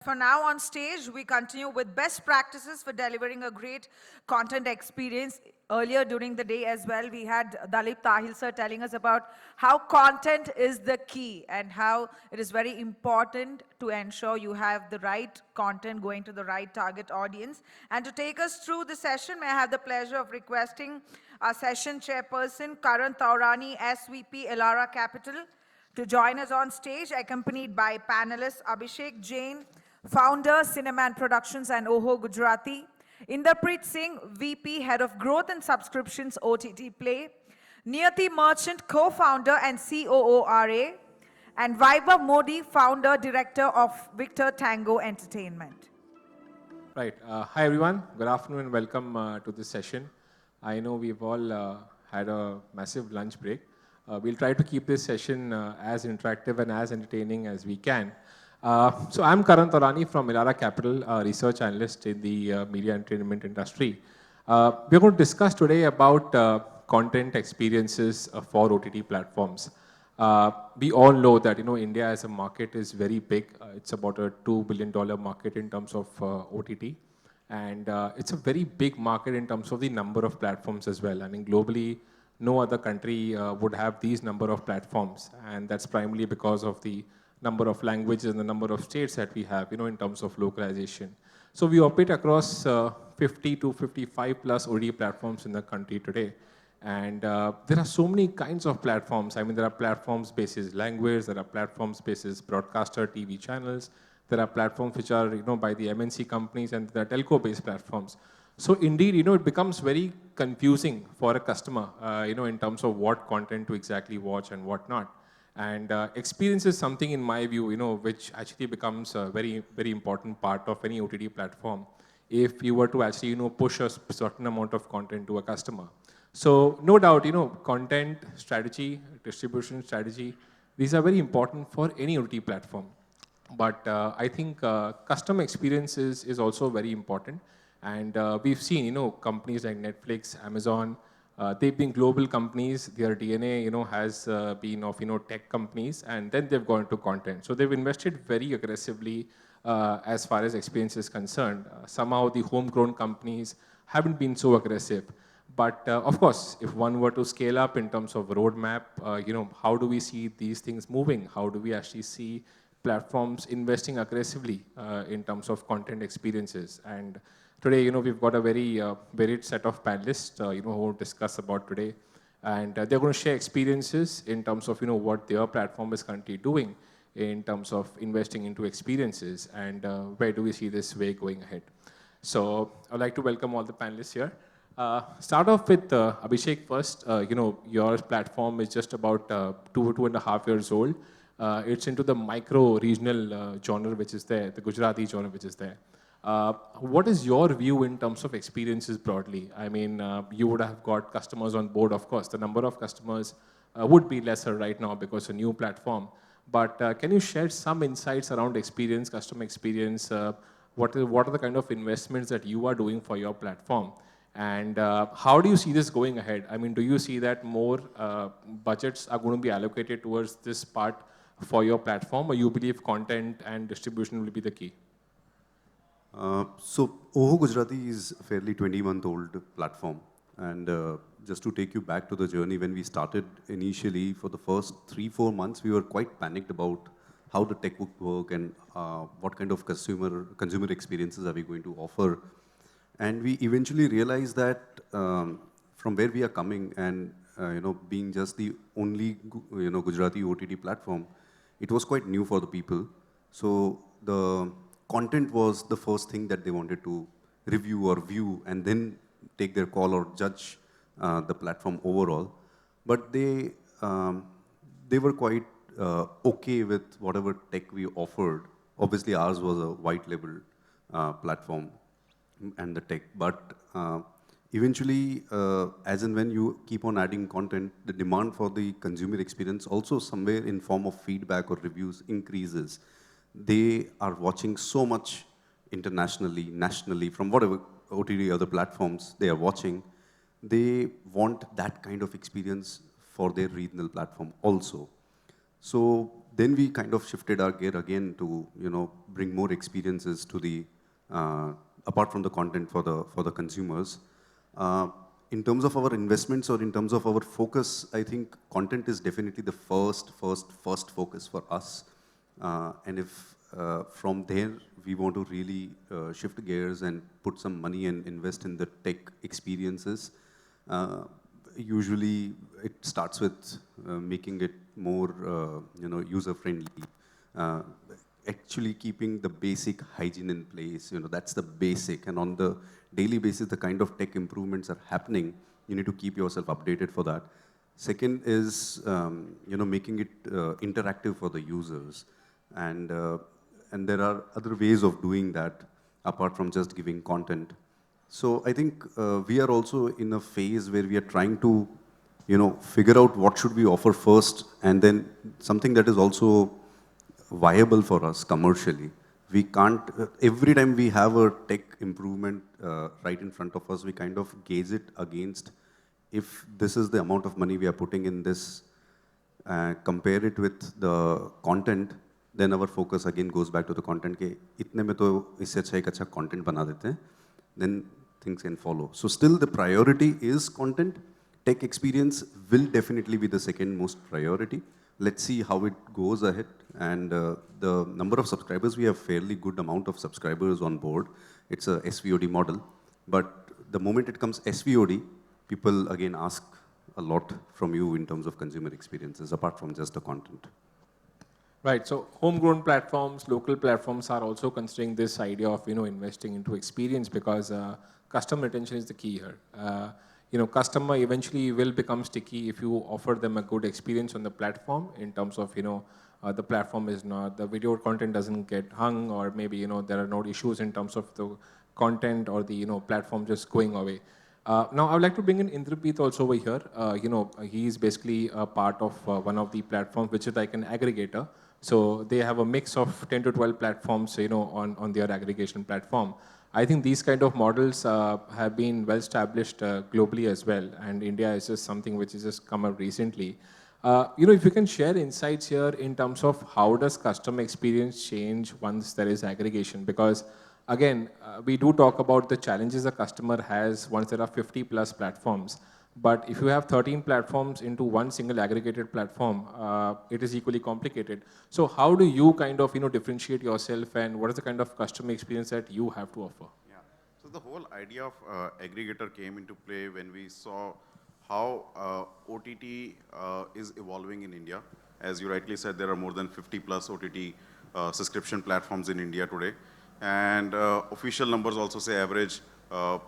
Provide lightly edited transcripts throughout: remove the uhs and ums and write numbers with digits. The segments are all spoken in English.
For now on stage, we continue with best practices for delivering a great content experience. Earlier during the day as well, we had Dalip Tahil sir telling us about how content is the key and how it is very important to ensure you have the right content going to the right target audience. And to take us through the session, may I have the pleasure of requesting our session chairperson, Karan Taurani, SVP, Elara Capital, to join us on stage, accompanied by panelists Abhishek Jain, founder, Cinema and Productions and Oho Gujarati, Inderpreet Singh, VP, Head of Growth and Subscriptions, OTT Play, Niyati Merchant, co-founder and COO, and Vaibhav Modi, founder, director of Victor Tango Entertainment. Right. Hi, everyone. Good afternoon and welcome to this session. I know we've all had a massive lunch break. We'll try to keep this session as interactive and as entertaining as we can. So I'm Karan Taurani from Elara Capital, research analyst in the media entertainment industry. We're going to discuss today about content experiences for OTT platforms. We all know that India as a market is very big. It's about a $2 billion market in terms of OTT. And it's a very big market in terms of the number of platforms as well. I mean, globally, no other country would have these number of platforms. And that's primarily because of the number of languages and the number of states that we have, in terms of localization. So we operate across 50 to 55 plus OTT platforms in the country today. And there are so many kinds of platforms. I mean, there are platforms basis language, there are platforms basis broadcaster TV channels, there are platforms which are, by the MNC companies, and there are telco-based platforms. So indeed, it becomes very confusing for a customer, in terms of what content to exactly watch and what not. And experience is something, in my view, which actually becomes a very, very important part of any OTT platform if you were to actually, push a certain amount of content to a customer. So no doubt, content strategy, distribution strategy, these are very important for any OTT platform. But I think customer experience is also very important. And we've seen, companies like Netflix, Amazon, they've been global companies. Their DNA, has been of, tech companies, and then they've gone to content. So they've invested very aggressively as far as experience is concerned. Somehow the homegrown companies haven't been so aggressive. But of course, if one were to scale up in terms of roadmap, how do we see these things moving? How do we actually see platforms investing aggressively in terms of content experiences? And today, we've got a very varied set of panelists, who will discuss about today. And they're going to share experiences in terms of, what their platform is currently doing in terms of investing into experiences and where do we see this way going ahead. So I'd like to welcome all the panelists here. Start off with Abhishek first. Your platform is just about 2.5 years old. It's into the micro-regional genre which is there, the Gujarati genre which is there. What is your view in terms of experiences broadly? I mean, you would have got customers on board, of course. The number of customers would be lesser right now because it's a new platform. But can you share some insights around experience, customer experience? What are the kind of investments that you are doing for your platform? And how do you see this going ahead? I mean, do you see that more budgets are going to be allocated towards this part for your platform, or you believe content and distribution will be the key? So Oho Gujarati is a fairly 20-month-old platform. And just to take you back to the journey, when we started initially, for the first 3-4 months, we were quite panicked about how the tech would work and what kind of consumer experiences are we going to offer. And we eventually realized that from where we are coming and being just the only Gujarati OTT platform, it was quite new for the people. So the content was the first thing that they wanted to review or view and then take their call or judge the platform overall. But they were quite okay with whatever tech we offered. Obviously, ours was a white label platform and the tech. But eventually, as and when you keep on adding content, the demand for the consumer experience also somewhere in form of feedback or reviews increases. They are watching so much internationally, nationally, from whatever OTT other platforms they are watching. They want that kind of experience for their regional platform also. So then we kind of shifted our gear again to, bring more experiences to the, apart from the content for the consumers. In terms of our investments or in terms of our focus, I think content is definitely the first focus for us. And if from there we want to really shift gears and put some money and invest in the tech experiences, usually it starts with making it more, user-friendly. Uh, Actually keeping the basic hygiene in place, that's the basic. And on the daily basis, the kind of tech improvements are happening, you need to keep yourself updated for that. Second is, making it interactive for the users. And there are other ways of doing that apart from just giving content. So I think we are also in a phase where we are trying to, figure out what should we offer first, and then something that is also viable for us commercially. We can't, every time we have a tech improvement right in front of us, we kind of gauge it against if this is the amount of money we are putting in this, compare it with the content, then our focus again goes back to the content. के इतने में तो इससे अच्छा एक अच्छा content बना देते हैं, then things can follow. So still the priority is content. Tech experience will definitely be the second most priority. Let's see how it goes ahead. And the number of subscribers, we have fairly good amount of subscribers on board. It's a SVOD model. But the moment it comes SVOD, people again ask a lot from you in terms of consumer experiences, apart from just the content. Right. So homegrown platforms, local platforms are also considering this idea of investing into experience, because customer retention is the key here. Customer eventually will become sticky if you offer them a good experience on the platform, in terms of the platform is not, the video content doesn't get hung, or maybe there are no issues in terms of the content or the platform just going away. Now I would like to bring in Indrapreet also over here. He is basically a part of one of the platforms, which is like an aggregator. So they have a mix of 10 to 12 platforms, on their aggregation platform. I think these kind of models have been well established globally as well, and India is just something which has just come up recently. If you can share insights here in terms of how does customer experience change once there is aggregation, because again, we do talk about the challenges a customer has once there are 50 plus platforms. But if you have 13 platforms into one single aggregated platform, it is equally complicated. So how do you kind of differentiate yourself, and what is the kind of customer experience that you have to offer? Yeah. So the whole idea of aggregator came into play when we saw how OTT is evolving in India. As you rightly said, there are more than 50 plus OTT subscription platforms in India today. And official numbers also say average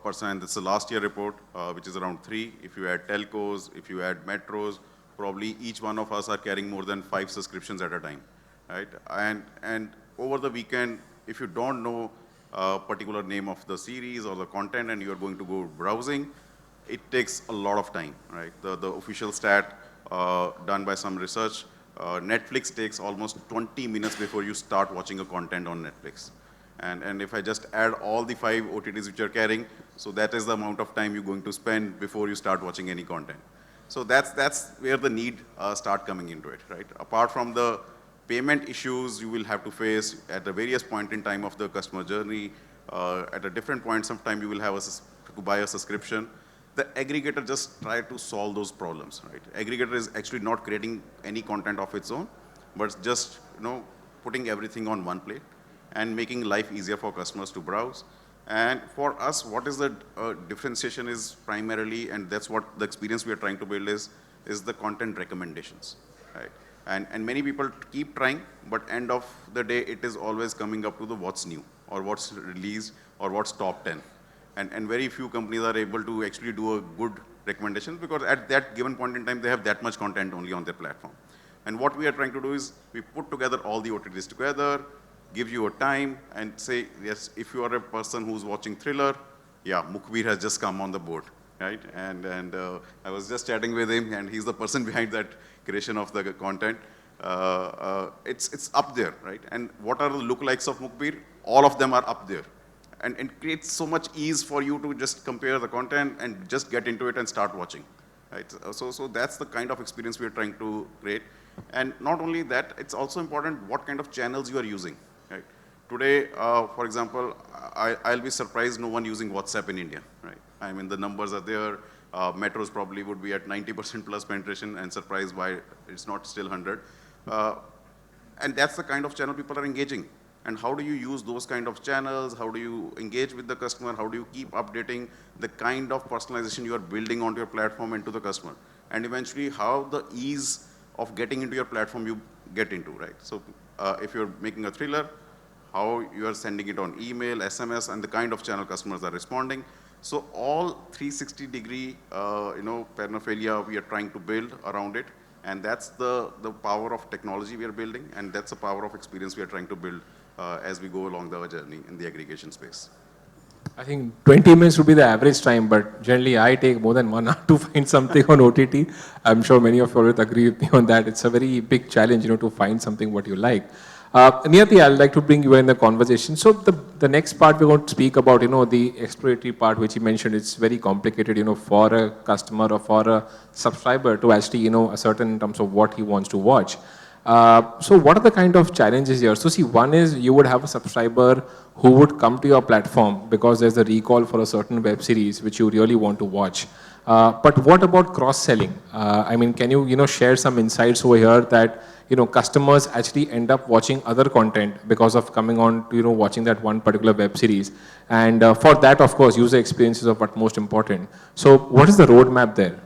percent. That's the last year report, which is around 3. If you add telcos, if you add metros, probably each one of us are carrying more than 5 subscriptions at a time, right? And over the weekend, if you don't know a particular name of the series or the content and you're going to go browsing, it takes a lot of time, right? The official stat done by some research, Netflix takes almost 20 minutes before you start watching a content on Netflix. And if I just add all the 5 OTTs which you're carrying, so that is the amount of time you're going to spend before you start watching any content. So that's where the need start coming into it, right? Apart from the payment issues you will have to face at the various point in time of the customer journey, at a different point, sometime you will have to buy a subscription. The aggregator just try to solve those problems, right? Aggregator is actually not creating any content of its own, but just putting everything on one plate and making life easier for customers to browse. And for us, what is the differentiation is primarily, and that's what the experience we are trying to build is the content recommendations, right? And many people keep trying, but end of the day, it is always coming up to the what's new, or what's released, or what's top 10. And very few companies are able to actually do a good recommendation, because at that given point in time, they have that much content only on their platform. And what we are trying to do is, we put together all the OTTs together, give you a time and say, yes, if you are a person who's watching thriller, yeah, Mukhbir has just come on the board, right? And I was just chatting with him, and he's the person behind that creation of the content. It's up there, right? And what are the lookalikes of Mukhbir? All of them are up there. And it creates so much ease for you to just compare the content and just get into it and start watching, right? So that's the kind of experience we are trying to create. And not only that, it's also important what kind of channels you are using, right? Today, for example, I'll be surprised no one using WhatsApp in India, right? I mean, the numbers are there. Metros probably would be at 90% plus penetration, and surprised why it's not still 100. And that's the kind of channel people are engaging. And how do you use those kind of channels? How do you engage with the customer? How do you keep updating the kind of personalization you are building onto your platform and to the customer? And eventually, how the ease of getting into your platform you get into, right? So if you're making a thriller, how you are sending it on email, SMS, and the kind of channel customers are responding. So all 360-degree, paraphernalia we are trying to build around it. And that's the power of technology we are building, and that's the power of experience we are trying to build as we go along the journey in the aggregation space. I think 20 minutes would be the average time, but generally I take more than 1 hour to find something on OTT. I'm sure many of you would agree with me on that. It's a very big challenge, to find something what you like. Niyati, I'd like to bring you in the conversation. So the next part we're going to speak about, the exploratory part, which you mentioned, it's very complicated, for a customer or for a subscriber to actually, ascertain in terms of what he wants to watch. So what are the kind of challenges here? So see, one is you would have a subscriber who would come to your platform because there's a recall for a certain web series which you really want to watch. But what about cross-selling? I mean, can you, share some insights over here that, customers actually end up watching other content because of coming on to, watching that one particular web series. And for that, of course, user experience is of utmost important. So what is the roadmap there?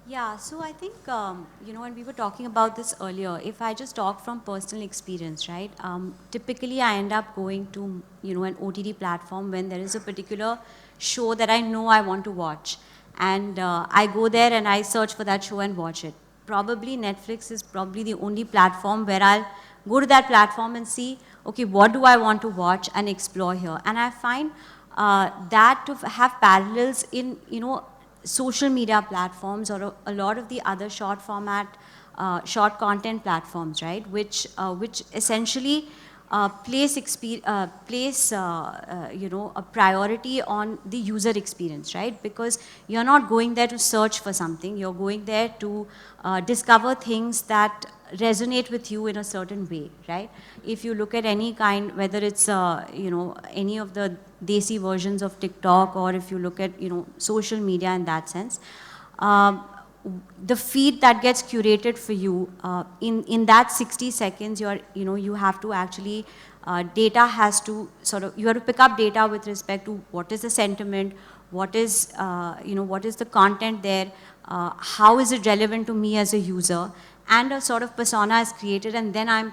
Yeah, so I think, when we were talking about this earlier, if I just talk from personal experience, right? Typically, I end up going to, an OTT platform when there is a particular show that I know I want to watch. And I go there and I search for that show and watch it. Probably Netflix is probably the only platform where I'll go to that platform and see, okay, what do I want to watch and explore here? And I find that to have parallels in, social media platforms or a lot of the other short format, short content platforms, right? Which essentially place a priority on the user experience, right? Because you're not going there to search for something, you're going there to discover things that resonate with you in a certain way, right? If you look at any kind, whether it's any of the desi versions of TikTok, or if you look at social media in that sense, the feed that gets curated for you in that 60 seconds, you have to actually data has to you have to pick up data with respect to what is the sentiment, what is what is the content there, how is it relevant to me as a user, and a sort of persona is created, and then I'm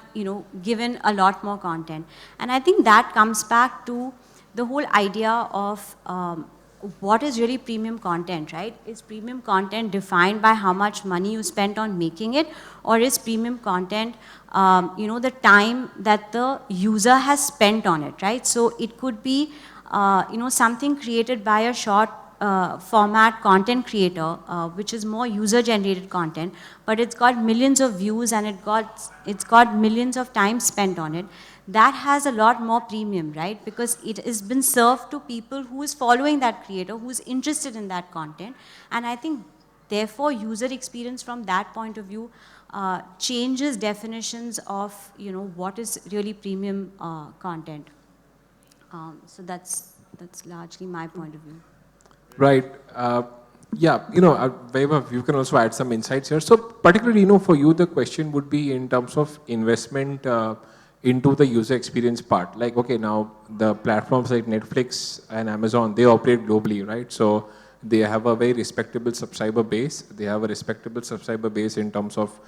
given a lot more content. And I think that comes back to the whole idea of what is really premium content, right? Is premium content defined by how much money you spent on making it, or is premium content, the time that the user has spent on it, right? So it could be, something created by a short format content creator, which is more user-generated content, but it's got millions of views and it's got millions of time spent on it. That has a lot more premium, right? Because it has been served to people who is following that creator, who is interested in that content. And I think, therefore, user experience from that point of view changes definitions of, what is really premium content. So that's largely my point of view. Right. Yeah, Vaibhav, you can also add some insights here. So particularly, for you, the question would be in terms of investment into the user experience part. Like, okay, now the platforms like Netflix and Amazon, they operate globally, right? So they have a very respectable subscriber base. They have a respectable subscriber base in terms of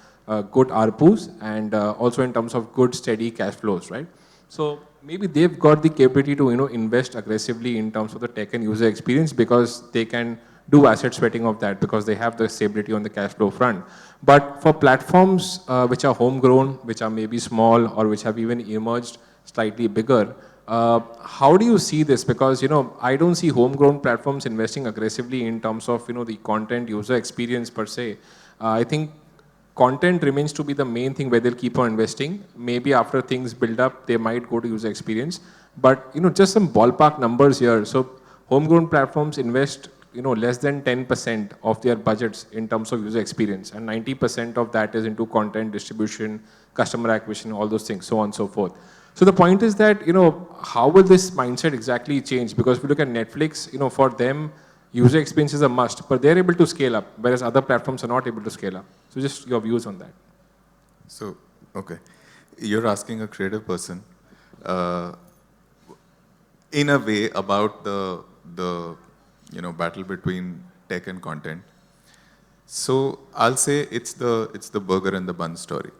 good ARPUs and also in terms of good steady cash flows, right? So maybe they've got the capability to invest aggressively in terms of the tech and user experience because they can do asset sweating of that because they have the stability on the cash flow front. But for platforms which are homegrown, which are maybe small or which have even emerged slightly bigger, how do you see this? Because I don't see homegrown platforms investing aggressively in terms of the content user experience per se. I think content remains to be the main thing where they'll keep on investing. Maybe after things build up, they might go to user experience. But just some ballpark numbers here. So homegrown platforms invest less than 10% of their budgets in terms of user experience, and 90% of that is into content distribution, customer acquisition, all those things, so on and so forth. So the point is that, how will this mindset exactly change? Because if you look at Netflix, for them, user experience is a must, but they're able to scale up, whereas other platforms are not able to scale up. So just your views on that. So, okay. You're asking a creative person, in a way, about the battle between tech and content. So I'll say it's the burger and the bun story.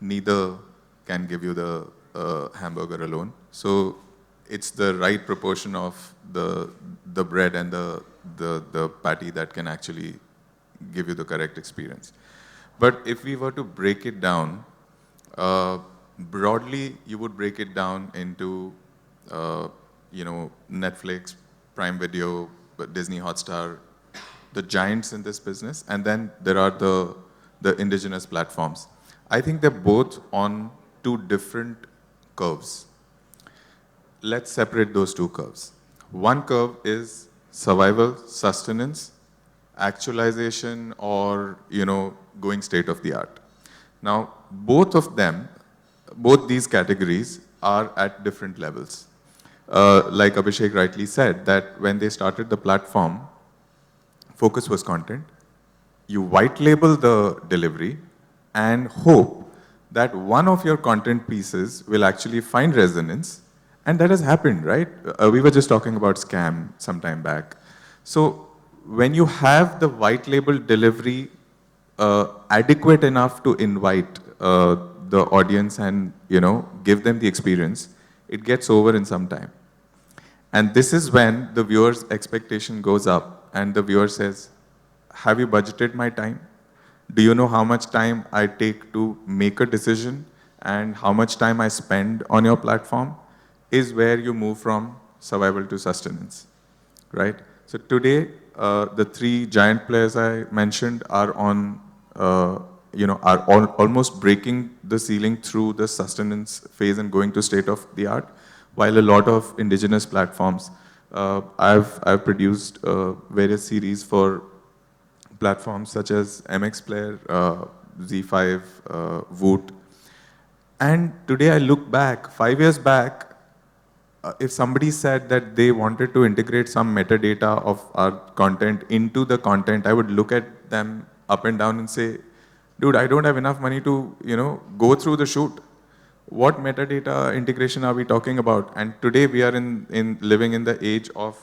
Neither can give you the hamburger alone. So it's the right proportion of the bread and the patty that can actually give you the correct experience. But if we were to break it down, broadly, you would break it down into, Netflix, Prime Video, Disney Hotstar, the giants in this business, and then there are the indigenous platforms. I think they're both on two different curves. Let's separate those two curves. One curve is survival, sustenance, actualization, or going state of the art. Now, both these categories are at different levels. Like Abhishek rightly said, that when they started the platform, focus was content. You white label the delivery and hope that one of your content pieces will actually find resonance. And that has happened, right? We were just talking about Scam some time back. So when you have the white label delivery adequate enough to invite the audience and give them the experience, it gets over in some time. And this is when the viewer's expectation goes up and the viewer says, have you budgeted my time? Do you know how much time I take to make a decision and how much time I spend on your platform? Is where you move from survival to sustenance, right? So today, the three giant players I mentioned are almost breaking the ceiling through the sustenance phase and going to state of the art, while a lot of indigenous platforms, I've produced various series for platforms such as MX Player, Z5, Voot. And today I look back, 5 years back, if somebody said that they wanted to integrate some metadata of our content into the content, I would look at them up and down and say, dude, I don't have enough money to, go through the shoot. What metadata integration are we talking about? And today we are living in the age of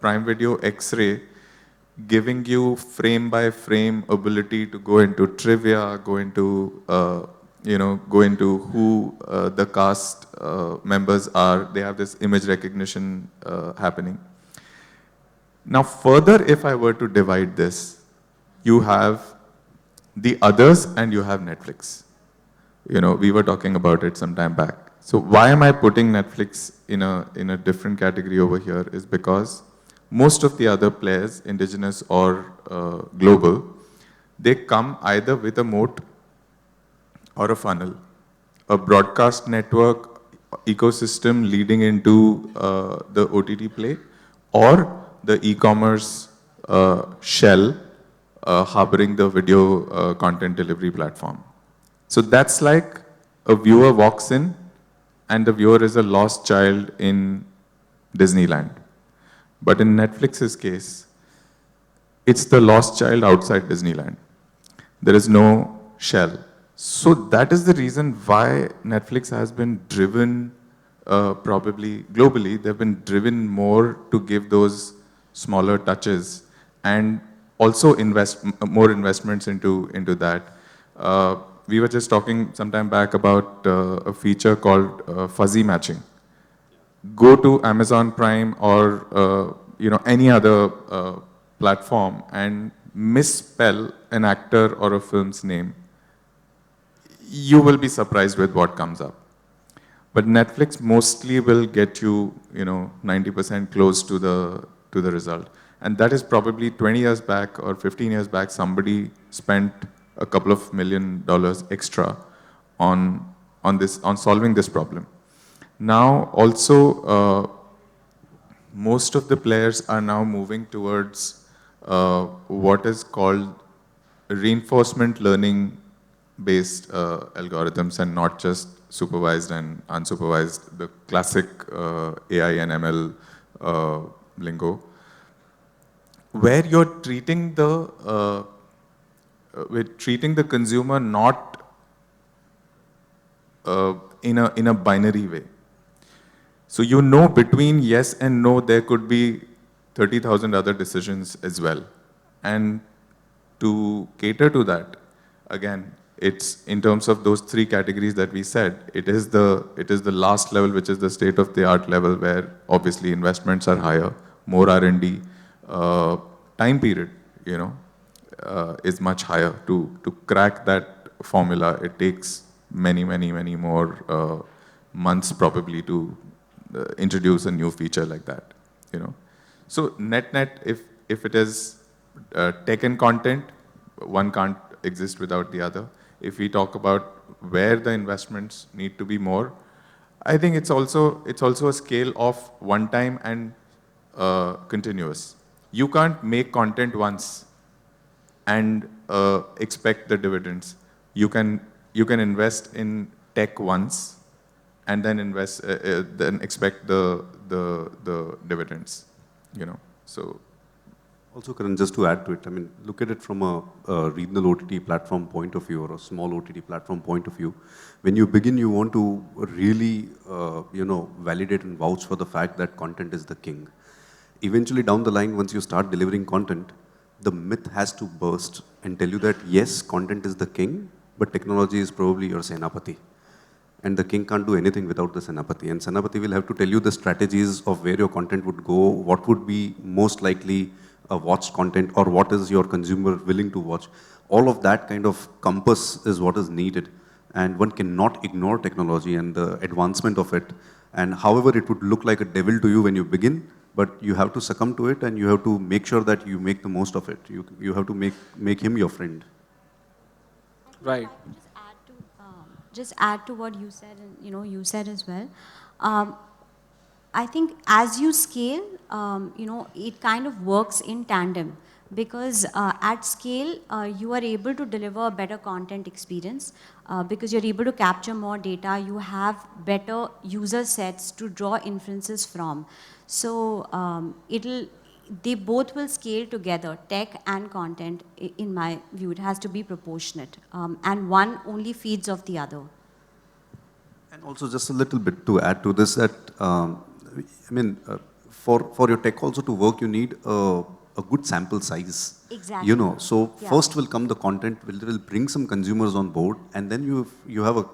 Prime Video X-ray, giving you frame by frame ability to go into trivia, go into who the cast members are. They have this image recognition happening. Now further, if I were to divide this, you have the others and you have Netflix. We were talking about it some time back. So why am I putting Netflix in a different category over here is because most of the other players, indigenous or global, they come either with a moat or a funnel, a broadcast network ecosystem leading into the OTT play, or the e-commerce shell harboring the video content delivery platform. So that's like a viewer walks in and the viewer is a lost child in Disneyland. But in Netflix's case, it's the lost child outside Disneyland. There is no shell. So that is the reason why Netflix has been driven, probably globally, they've been driven more to give those smaller touches and also invest more investments into that. We were just talking some time back about a feature called fuzzy matching. Go to Amazon Prime or any other platform and misspell an actor or a film's name. You will be surprised with what comes up. But Netflix mostly will get you, 90% close to the result. And that is probably 20 years back or 15 years back, somebody spent a couple of $1 million extra on solving this problem. Now also, most of the players are now moving towards what is called reinforcement learning based algorithms and not just supervised and unsupervised, the classic AI and ML lingo, where we're treating the consumer not in a binary way. So you know between yes and no, there could be 30,000 other decisions as well. And to cater to that, again, it's in terms of those three categories that we said, it is the last level, which is the state-of-the-art level, where obviously investments are higher, more R&D, time period, is much higher. To crack that formula, it takes many more months probably to introduce a new feature like that. So net, if it is tech and content, one can't exist without the other. If we talk about where the investments need to be more, I think it's also a scale of one time and continuous. You can't make content once and expect the dividends. You can invest in tech once and then then expect the dividends. So. Also, Karan, just to add to it, I mean, look at it from a regional OTT platform point of view or a small OTT platform point of view. When you begin, you want to really, validate and vouch for the fact that content is the king. Eventually, down the line, once you start delivering content, the myth has to burst and tell you that, yes, content is the king, but technology is probably your Senapati. And the king can't do anything without the Senapati. And Senapati will have to tell you the strategies of where your content would go, what would be most likely watched content, or what is your consumer willing to watch. All of that kind of compass is what is needed. And one cannot ignore technology and the advancement of it. And however it would look like a devil to you when you begin, but you have to succumb to it and you have to make sure that you make the most of it. You have to make him your friend. Right. Just add to what you said, and you said as well. I think as you scale, it kind of works in tandem, because at scale, you are able to deliver a better content experience because you're able to capture more data. You have better user sets to draw inferences from. So they both will scale together, tech and content. In my view, it has to be proportionate, and one only feeds off the other. And also just a little bit to add to this, that for your tech also to work, you need a good sample size. Exactly. So first will come the content, will bring some consumers on board, and then you have a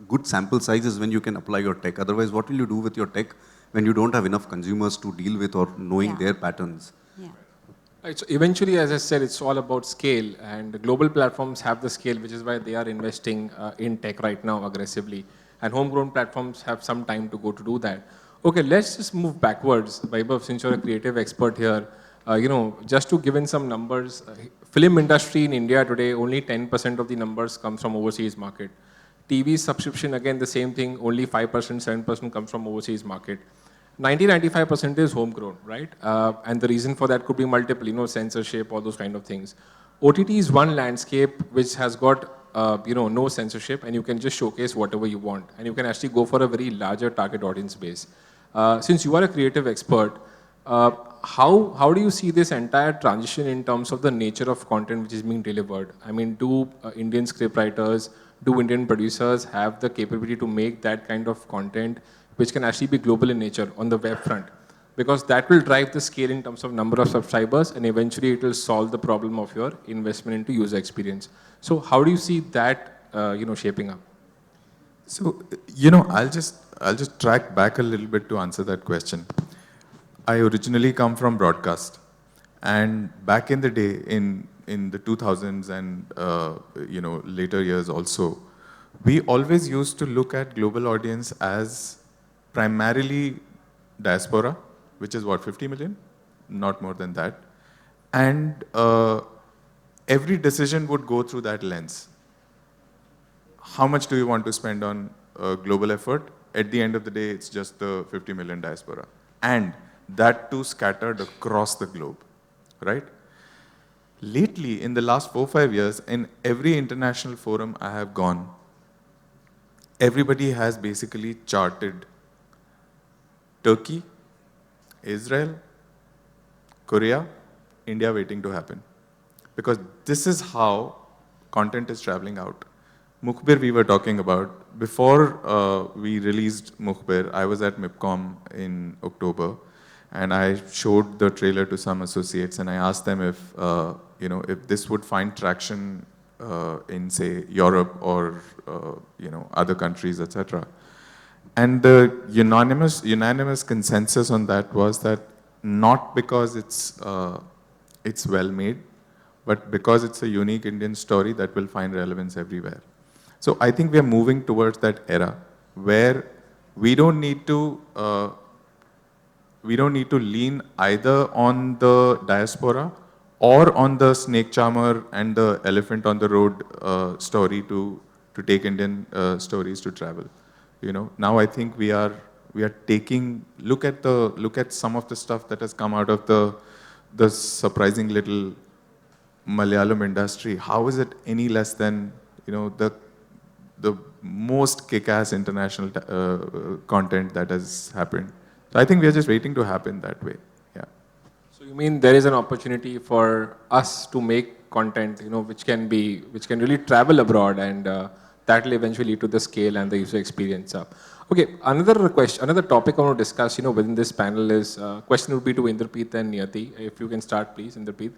good sample sizes when you can apply your tech. Otherwise, what will you do with your tech when you don't have enough consumers to deal with or knowing their patterns? Yeah. Right, so eventually, as I said, it's all about scale, and the global platforms have the scale, which is why they are investing in tech right now aggressively. And homegrown platforms have some time to go to do that. Okay, let's just move backwards. Vaibhav, since you're a creative expert here, just to give in some numbers, film industry in India today, only 10% of the numbers comes from overseas market. TV subscription, again, the same thing, only 5%, 7% comes from overseas market. 90-95% is homegrown, right? And the reason for that could be multiple, censorship, all those kind of things. OTT is one landscape which has got no censorship, and you can just showcase whatever you want, and you can actually go for a very larger target audience base. Since you are a creative expert, how do you see this entire transition in terms of the nature of content which is being delivered? I mean, do Indian scriptwriters, do Indian producers have the capability to make that kind of content which can actually be global in nature on the web front? Because that will drive the scale in terms of number of subscribers, and eventually it will solve the problem of your investment into user experience. So how do you see that shaping up? So, I'll just track back a little bit to answer that question. I originally come from broadcast, and back in the day, in the 2000s and later years also, we always used to look at global audience as primarily diaspora, which is what, 50 million? Not more than that. And every decision would go through that lens. How much do you want to spend on global effort? At the end of the day, it's just the 50 million diaspora. And that too scattered across the globe, right? Lately, in the last 4-5 years, in every international forum I have gone, everybody has basically charted Turkey, Israel, Korea, India waiting to happen. Because this is how content is traveling out. Mukhbir we were talking about. Before we released Mukhbir, I was at MIPCOM in October, and I showed the trailer to some associates, and I asked them if if this would find traction in say Europe or other countries, etc. And the unanimous consensus on that was that not because it's well made, but because it's a unique Indian story that will find relevance everywhere. So I think we are moving towards that era where we don't need to lean either on the diaspora or on the snake charmer and the elephant on the road story to take Indian stories to travel. Now I think we are taking look at some of the stuff that has come out of the surprising little Malayalam industry. How is it any less than the most kick-ass international content that has happened? So I think we are just waiting to happen that way. Yeah. So you mean there is an opportunity for us to make content, which can really travel abroad, and that will eventually lead to the scale and the user experience up. Okay, another topic I want to discuss, within this panel is, question would be to Inderpreet and Niyati. If you can start, please, Inderpreet.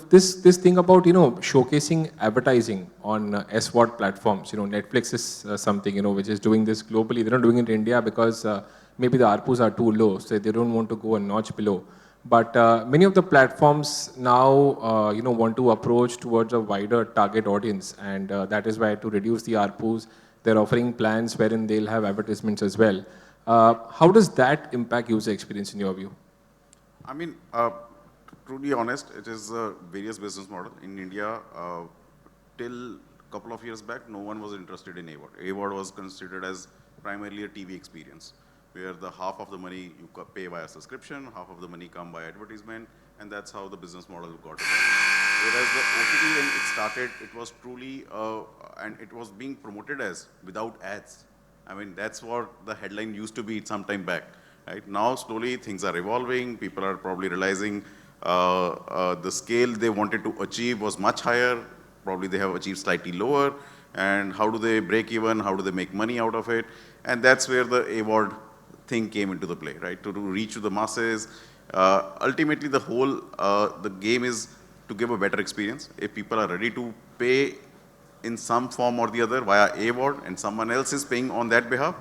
This thing about showcasing advertising on SWOT platforms. Netflix is something which is doing this globally. They're not doing it in India because maybe the ARPUs are too low, so they don't want to go a notch below. But many of the platforms now want to approach towards a wider target audience, and that is why, to reduce the ARPUs, they're offering plans wherein they'll have advertisements as well. How does that impact user experience in your view? I mean, truly honest, it is a various business model. In India, till a couple of years back, no one was interested in AVOD. AVOD was considered as primarily a TV experience, where the half of the money you pay via subscription, half of the money come by advertisement, and that's how the business model got about. Whereas the OTT, when it started, it was truly, and it was being promoted as without ads. I mean, that's what the headline used to be some time back. Right? Now, slowly, things are evolving. People are probably realizing the scale they wanted to achieve was much higher. Probably they have achieved slightly lower. And how do they break even? How do they make money out of it? And that's where the AVOD thing came into the play, right? To reach to the masses. Ultimately, the whole the game is to give a better experience. If people are ready to pay in some form or the other via AVOD, and someone else is paying on that behalf,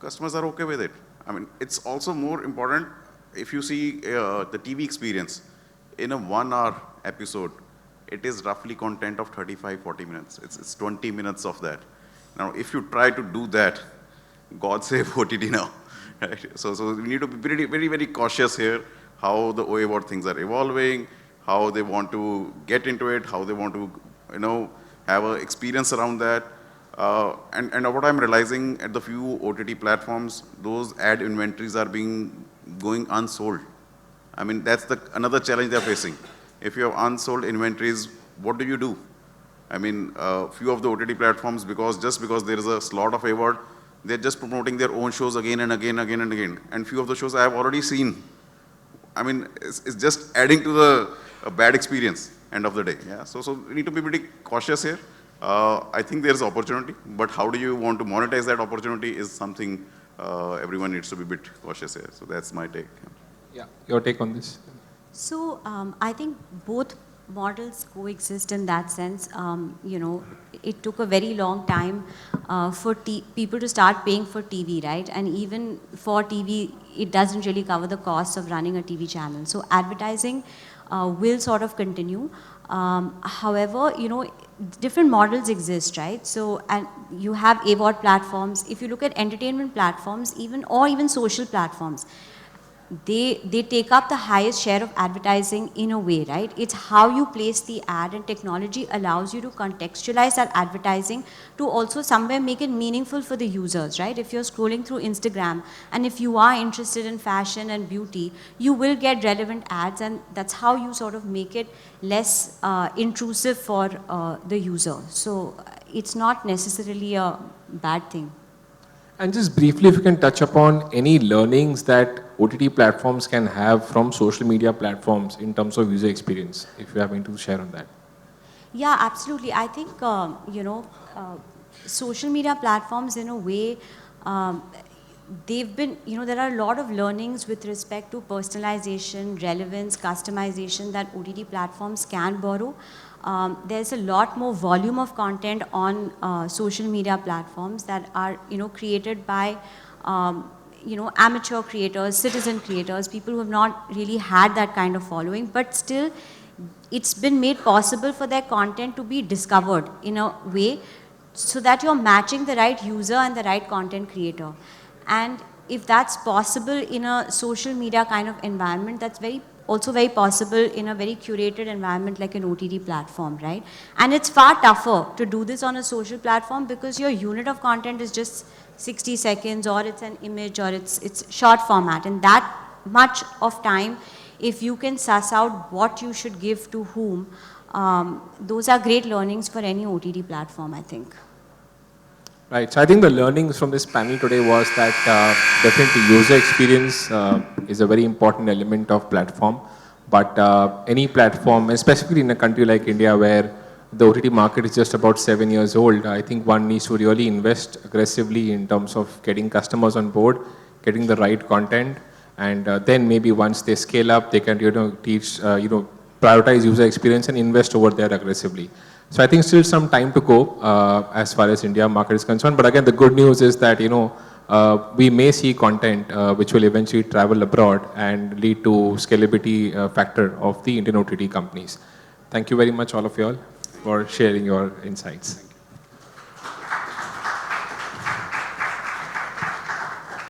customers are okay with it. I mean, it's also more important if you see the TV experience in a 1-hour episode. It is roughly content of 35-40 minutes. It's 20 minutes of that. Now, if you try to do that, God save OTT now. Right? So we need to be very, very cautious here, how the AVOD things are evolving, how they want to get into it, how they want to, have an experience around that. And what I'm realizing at the few OTT platforms, those ad inventories are going unsold. I mean, that's another challenge they're facing. If you have unsold inventories, what do you do? I mean, few of the OTT platforms, just because there is a slot of AVOD, they're just promoting their own shows again and again. And few of the shows I have already seen. I mean, it's just adding to the bad experience, end of the day. Yeah. So we need to be pretty cautious here. I think there's opportunity, but how do you want to monetize that opportunity is something everyone needs to be a bit cautious here. So that's my take. Yeah, your take on this? So I think both models coexist in that sense. It took a very long time for people to start paying for TV, right? And even for TV, it doesn't really cover the costs of running a TV channel. So advertising will sort of continue. However, different models exist, right? So, and you have AVOD platforms. If you look at entertainment platforms, even social platforms, they take up the highest share of advertising in a way, right? It's how you place the ad, and technology allows you to contextualize that advertising to also somewhere make it meaningful for the users, right? If you're scrolling through Instagram and if you are interested in fashion and beauty, you will get relevant ads, and that's how you sort of make it less intrusive for the user. So it's not necessarily a bad thing. And just briefly, if you can touch upon any learnings that OTT platforms can have from social media platforms in terms of user experience, if you have anything to share on that. Yeah, absolutely. I think, social media platforms in a way, they've been, there are a lot of learnings with respect to personalization, relevance, customization that OTT platforms can borrow. There's a lot more volume of content on social media platforms that are, created by, amateur creators, citizen creators, people who have not really had that kind of following, but still it's been made possible for their content to be discovered in a way so that you're matching the right user and the right content creator. And if that's possible in a social media kind of environment, that's also very possible in a very curated environment like an OTT platform, right? And it's far tougher to do this on a social platform because your unit of content is just 60 seconds, or it's an image, or it's short format. And that much of time, if you can suss out what you should give to whom, those are great learnings for any OTT platform, I think. Right. So I think the learnings from this panel today was that definitely user experience is a very important element of platform. But any platform, and specifically in a country like India where the OTT market is just about 7 years old, I think one needs to really invest aggressively in terms of getting customers on board, getting the right content, and then maybe once they scale up, they can teach, prioritize user experience and invest over there aggressively. So I think still some time to go as far as India market is concerned. But again, the good news is that we may see content which will eventually travel abroad and lead to scalability factor of the Indian OTT companies. Thank you very much, all of you all, for sharing your insights.